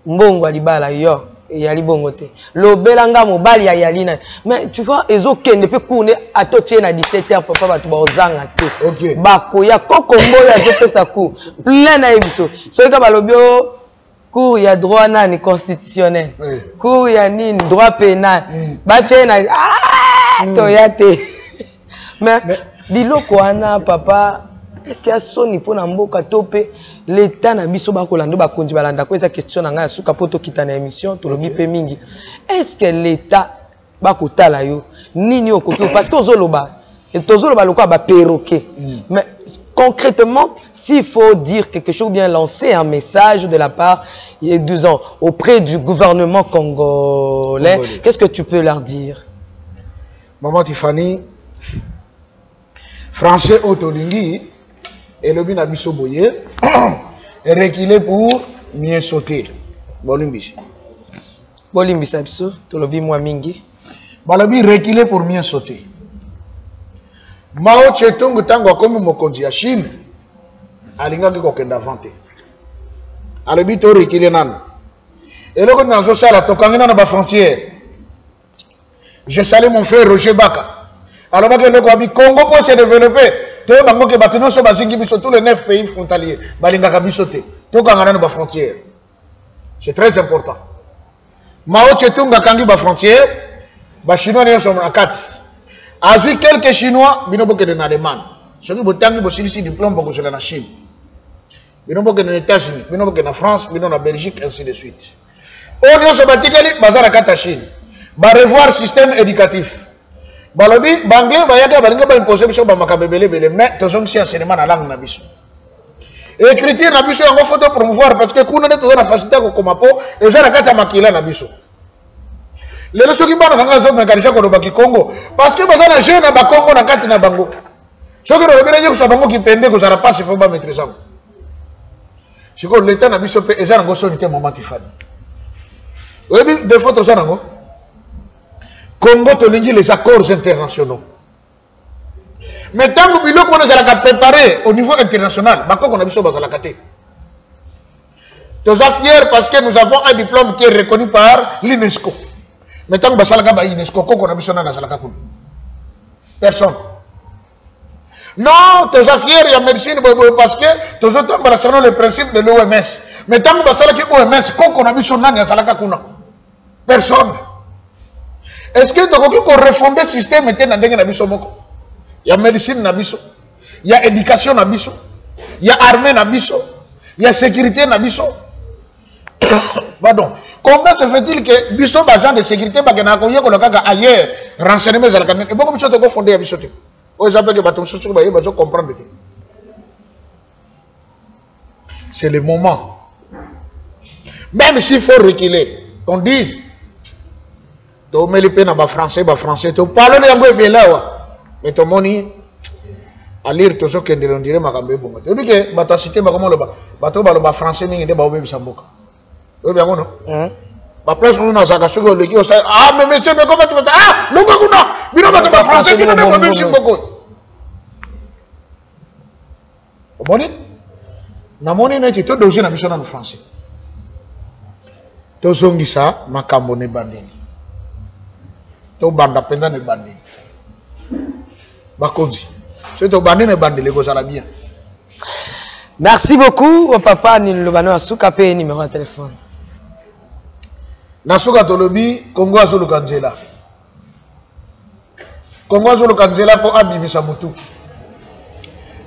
mbongo libala yo yali bongo te lobela nga mobali ya yali nani mais tu vois ezokende pe kune atotie na 17h papa batu ba ozanga te okay. Bako ya kokombo ya zopesa ku plein na ebiso so ka balobio cours il y a droit nani constitutionnel cours il y a ni droit pénal bachena toyate mais biloko wana papa est-ce qu'il y a soni pour na mboka tope l'état na biso ba kolando ba konji balanda ko eza question na nga suka poto kitana émission to lobi pe mingi est-ce que l'état ba kotala yo nini okoki parce que ozoloba et tozoloba lokwa ba perroquet mais concrètement, s'il faut dire quelque chose, bien lancer un message de la part, disons, auprès du gouvernement congolais, qu'est-ce que tu peux leur dire? Maman Tiffany, français autolingi, et le bin biso boye, reculer pour mieux sauter. Bolimbisi. Bolimbisi biso, to lobi moi mingi. Balobi reculer pour mieux sauter. Mao Tse-tung tango komi mokonzi ya Chine alingaki kokenda vante alobi to rekile nanu eloko nazo sala tokangina na ba frontière. Je salue mon frère Roger Baka alobaki eloko abi Congo pour se développer to bango ke batino so bazingi biso tous les 9 pays frontaliers balingaka biso te tokangana na ba frontière. C'est très important. Mao Tse-tung akangi ba frontière, ba chinois ne sont na kati. A vu quelques chinois binobo ke na Allemagne. Soki botangi bo silisi diplôme boko cela na Chine. Binobo ke na États-Unis, binobo ke na France, binobo na Belgique ainsi de suite. On yo so batikali bazara kata Chine. Ba revoir système éducatif. Balobi banglais ba yaka balinga ba imposer biso ba makabebele bele mais tozong si enseignement na langue na biso. Écriture na biso yango faut promouvoir parce que kuna neto na facilité ko komapo ezara kata makila na biso. Lelo soki bana nanga zo mekanisha ko baki Congo parce que bazana jeune na ba Congo na kati na bango. Soki ro bele yeko bango ki pende ko zara passe faut ba maîtriser. Siko l'état na biso pe ezara ngo sonité moment tifani. Oyebi de photos ça nango. Congo tolingi les accords internationaux. Mais tant que biloko on a préparé au niveau international, bako on a biso bazala kate. Nous sommes fiers parce que nous avons un diplôme qui est reconnu par l'UNESCO. Mais tant que basala ka ba UNESCO ko on a biso na zalaka kun. Personne. Non, nous sommes fiers il y a médecine parce que nous sommes selon le principe de l'OMS. Mais tant que basala ki OMS ko on a biso na zalaka kun. Personne. Est-ce que donc on refonder le système était dans ndenge na biso moko? Il y a médecine na biso, il y a éducation na biso, il y a armée na biso, il y a sécurité na biso. Pardon. Combien se fait-il que biso agent de sécurité ba na ko yeko lokaka ailleurs renseignement za la caméra et beaucoup biso to ko fonder biso te. O jappé que batom soso ba yeba zo comprendre te. C'est le moment. Même s'il faut reculer, qu'on dise to meli pe na ba français to parle yango ebelawa. Mais ton moni à lire tout ce que on dirait makambe bongo. Tu dis que bata cité ba comment le ba bato ba le ba français mingi de ba obebi samboka. Oui bien non. Ba place nous na zaka soko le ki o sa ah mais monsieur mais comment tu vas ah longa kuna bino ba ba français bino ba obebi samboka. Moni na moni na ti to doje na biso na français. To zongisa makambo ne bandini. To banda penda ne bandini. Merci beaucoup, papa. Nilobano asuka pe numéro de téléphone. Nasuka tolobi Congo azolo kanzela. Congo azolo kanzela pour abimisa mutu.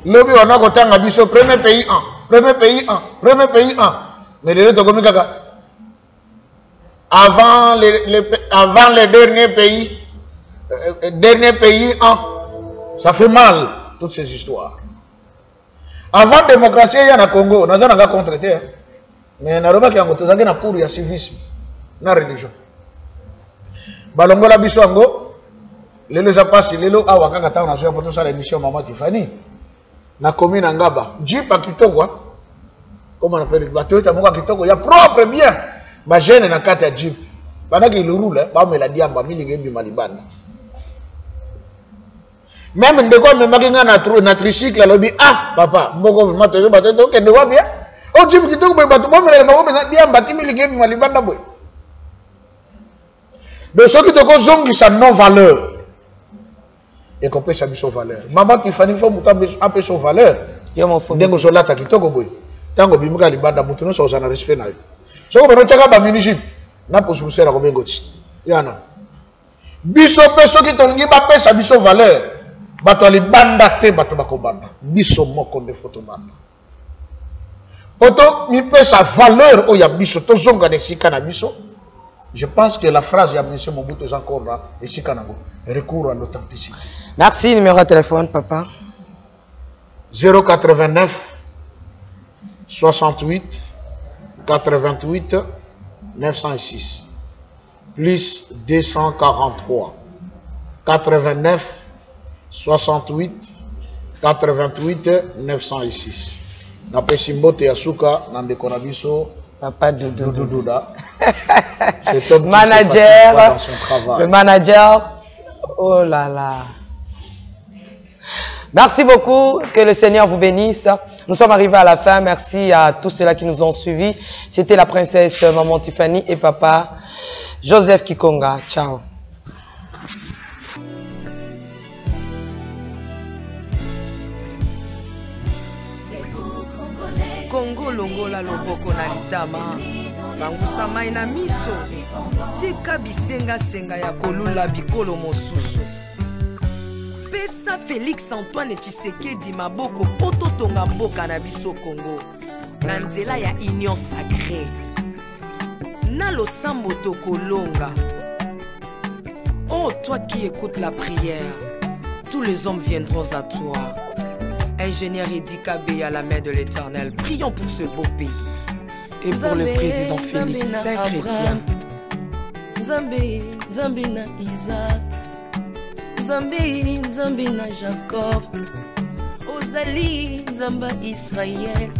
Lobi wana kotanga biso premier pays 1, premier pays 1, premier pays 1. Mais les to komikaka avant les derniers pays 1. Ça fait mal, toutes ces histoires. Avant la démocratie, il y a un Congo, nous avons contre terre. Mais nous avons un pour le civisme, la religion. Balongo la biswango, les gens passent, les gens ont fait l'émission Maman Tiffany. Na commune Ngaba, Jeep à Kitoko, comment on appelle le bateau, il y a propre bien. Ma jeune na kata Jeep. Pendant qu'il roule, il a dit à Mami Malibana. Même de quoi me makinga na tricycle la lobby ah papa mboko matériel bateau que ne va bien o jibu kitoko be bateau bombe le ngombe na dia mbati milike malibanda boy de ceux qui te ko zongi sa non valeur et qu'on peut sa biso valeur maman Tiffany faut mutambe apé son valeur yo mo fo ndengo solata kitoko boy tango bimuka libanda mutu no so na respect na yo so ko no chaka ba municipal na posmusera ko bengo ti yana biso pe ceux qui tolingi ba pesa biso valeur bato alibanda te bato bakobanda biso moko nde foto banda poto mi pesa valeur o ya biso to zonga de sika na biso. Je pense que la phrase ya monsieur Mobutu est encore là et sika nango recours à l'authenticité. Merci, numéro de téléphone papa. 089 68 88 906 plus 243 89 68 88 906. Napé Simbote Yasuka Nandeko Nabiso Papa Doudouda. C'est un manager dans son travail. Le manager. Oh là là. Merci beaucoup, que le Seigneur vous bénisse. Nous sommes arrivés à la fin. Merci à tous ceux-là qui nous ont suivis. C'était la princesse Maman Tiffany et papa Joseph Kikonga. Ciao. Congo longola loboko na litama bangusa mai na miso tika bisenga ya kolula bikolo mosusu pesa Félix Antoine Tshisekedi maboko poto tonga mboka na biso Congo na nzela ya union sacrée na losambo tokolonga. Oh toi qui écoutes la prière, tous les hommes viendront à toi. Ingénieur Edi Kabé à la main de l'Éternel, prions pour ce beau pays. Et pour le président Félix, saint chrétien. Nzambe na Isaac, Nzambe na Jacob, Ozali Nzamba Israël,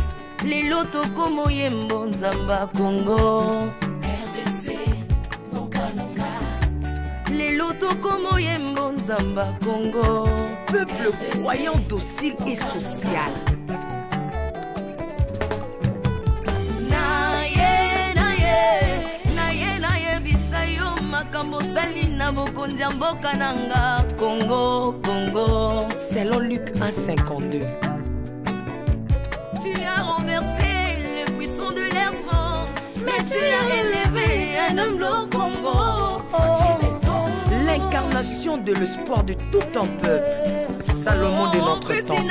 lelo tokomo yembo Nzamba Congo. RDC, Bokananga, lelo tokomo yembo Nzamba Congo. Peuple croyant docile et social. Selon Luc 1,52. Tu as renversé le puissant de l'air trône, mais tu as élevé un homme au Congo. L'incarnation de l'espoir de tout un peuple. Salomon de notre temps.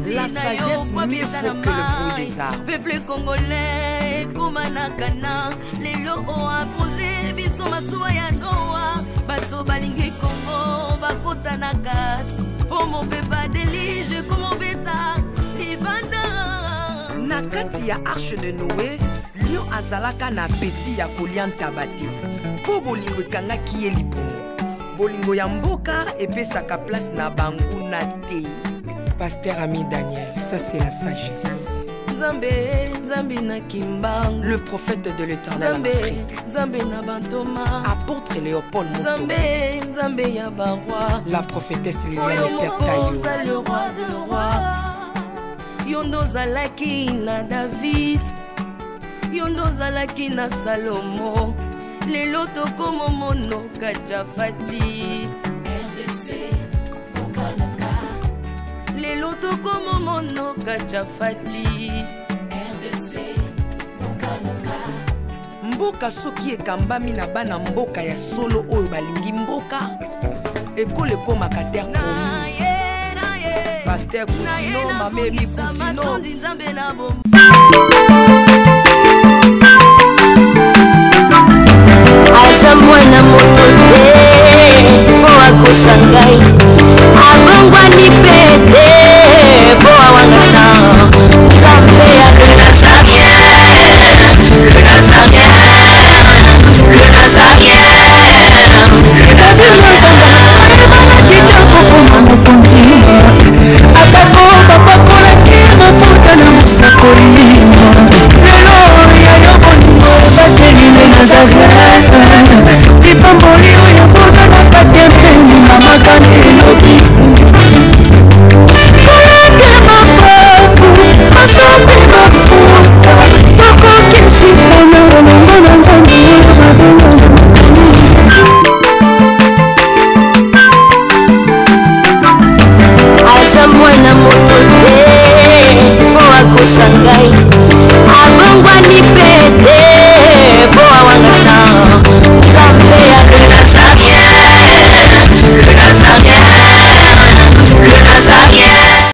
La sagesse mieux faut que le bruit des arbres. Peuple congolais, Kumanakana, les lots ont posé, biso masuwa ya Noa, bato balingi Congo, bakota na kat, pour mon peuple délige, comme mon bêta, libanda. Na kati ya arche de Noé, Lio azalaka na peti ya kolian tabati, po bolingo ekangaki ye libongo. Bolingo ya mboka epesaka place na bangu na te. Pasteur Ami Daniel, ça c'est la sagesse. Nzambe na Kimbang, le prophète de l'Éternel en Afrique. Nzambe na Bantoma, apôtre Léopold Montoba. Nzambe ya Barwa, la prophétesse Liliane Esther Tayo, le roi de roi. Yondo zalaki na David, Yondo zalaki na Salomo, lelo tokomo mono Kajafati. Lelo tokomo mono Kajafati. RDC, Bokananga. Mboka soki ekambami na bana mboka ya solo oyo balingi mboka ekole ekomaka terre promise. Pasteur Koutino, Mamébi Koutino.